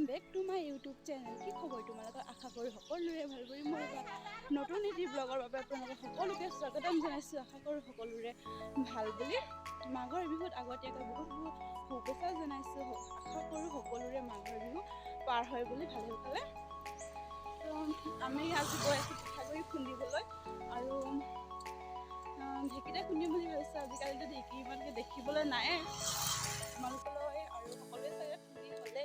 welcome back to my YouTube channel की खबर तुम्हारा आशा करो सकलोरे ভাল কৰি মই নতুন এটি ব্লগৰ বাবে আপোনালোক সকলোকে স্বাগতম জনাইছো আশা কৰো সকলোৰে ভাল বুলি মাঘৰ বিহুত আগতীয়াকৈ বহুত শুভেচ্ছা জনাইছো আশা কৰো সকলোৰে মাঘৰ বিহু পাৰ হয় বুলি ভালে ভালে আমি আজি গৈ আছো পিঠাগুৰি খুন্দিবলৈ আৰু ঢেকিতে খুন্দিম বুলি ভাবিছো আজিকালি ঢেকি ইমানকে দেখিবলৈ নাই তোমালোকলৈ আৰু সকলোৱে চাগে খুন্দি হ'লে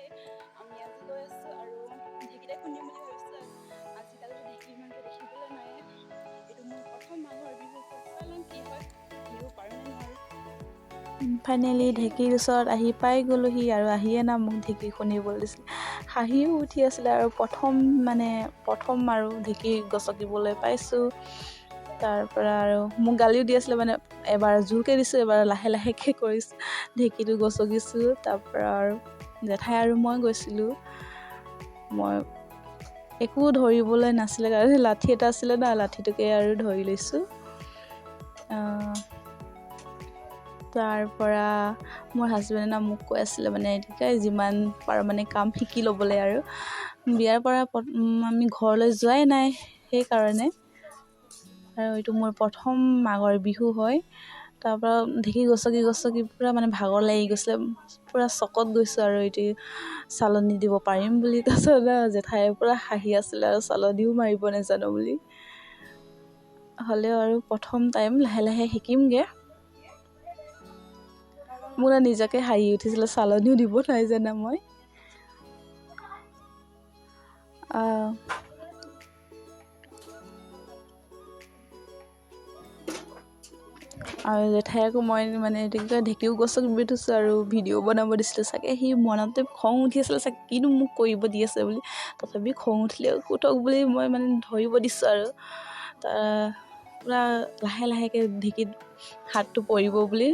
আমি আজি গৈ আছো আৰু ঢেকিতে খুন্দিম বুলি ভাবিছো আজিকালি ঢেকি ইমানকে দেখিবলৈ নাই এইটো মোৰ প্ৰথম মাঘৰ বিহু চালন কি হয় বিহু পাৰোঁ নে নোৱাৰোঁ ফাইনেলি ঢেকিৰ ওচৰত আহি পাই গ'লোহি আৰু আহিয়ে না মোক ঢেকি খুন্দিবলৈ দিছিল হাঁহিও উঠি আছিলে আৰু প্ৰথম আৰু ঢেকি গছকিবলৈ পাইছোঁ তাৰ পৰা আৰু মোক গালিও দি আছিলে মানে এবাৰ জোৰকৈ দিছোঁ এবাৰ লাহে লাহেকৈ কৰিছোঁ ঢেকিটো গছকিছোঁ তাৰ পৰা আৰু জেঠাই আৰু মই গৈছিলোঁ মই একো ধৰিবলৈ নাছিলে কাৰণ লাঠি এটা আছিলে না লাঠিটোকে আৰু ধৰি লৈছোঁ তাৰ পৰা মোৰ হাজবেণ্ডে মোক কৈ আছিলে মানে এতিয়াই যিমান পাৰোঁ মানে কাম শিকি ল'বলৈ আৰু বিয়াৰ পৰা আমি ঘৰলৈ যোৱাই নাই সেইকাৰণে আৰু এইটো মোৰ প্ৰথম মাঘৰ বিহু হয় তাৰ পৰা ঢেকি গছকি পূৰা মানে ভাগৰ লাগি গৈছিলে পূৰা চকত গৈছোঁ আৰু এইটো চালনী দিব পাৰিম বুলি তাৰপিছত জেঠাই পূৰা হাঁহি আছিলে আৰু চালনীও মাৰিব নাজানো বুলি হ'লেও আৰু প্ৰথম টাইম লাহে লাহে শিকিমগৈ মোৰ নিজকে হাঁহি উঠিছিলে চালনীও দিব নাই জানা মই আৰু জেঠাইকো মই মানে ঢেকিও গছকি থৈছোঁ আৰু ভিডিঅ' বনাব দিছিলোঁ চাগে সি মনতে খং উঠি আছিলে চাগে কিনো মোক কৰিব দি আছে বুলি তথাপি খং উঠিলে উঠক বুলি মই মানে ধৰিব দিছোঁ আৰু পূৰা লাহে লাহেকৈ ঢেকিত হাতটো পৰিব বুলি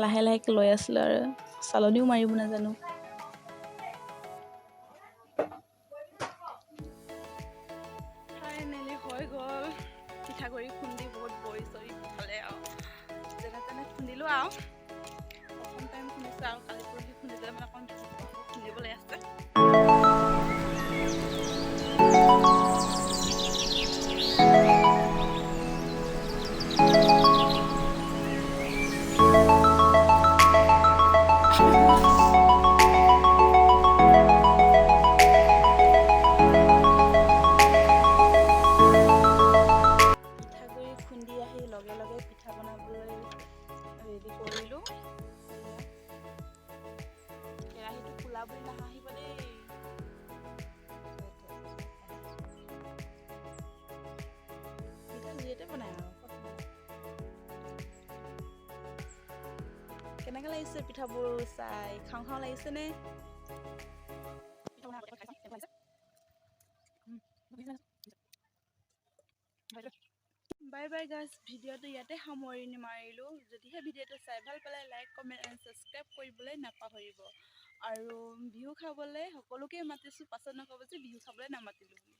লাহে লাহেকৈ লৈ আছিলোঁ আৰু চালনীও মাৰিব নাজানো ফাইনেলি হৈ গ'ল পিঠাগুৰি খুন্দি বহুত বৰি চৰি খালে আৰু যেনে তেনে খুন্দিলোঁ আৰু প্ৰথম টাইম খুন্দিছোঁ আৰু কালি পৰহি খুন্দিলে মানে অকণ খুন্দিবলৈ আছে খুন্দি আহি লগে লগে পিঠা বনাবলৈ ৰেডি কৰিলোঁ কেৰাহীটো খোলা বুলি নাহাঁহিব দেই পিঠা যিহেতু বনাই আৰু কেনেকৈ লাগিছে পিঠাবোৰ চাই খাওঁ খাওঁ লাগিছেনে বাই বাই গাইজ ভিডিঅ'টো ইয়াতে সামৰণি মাৰিলোঁ যদিহে ভিডিঅ'টো চাই ভাল পালে লাইক কমেণ্ট এণ্ড ছাবস্ক্ৰাইব কৰিবলৈ নাপাহৰিব আৰু বিহু খাবলৈ সকলোকে মাতিছোঁ পাছত নক'ব যে বিহু খাবলৈ নামাতিলোঁ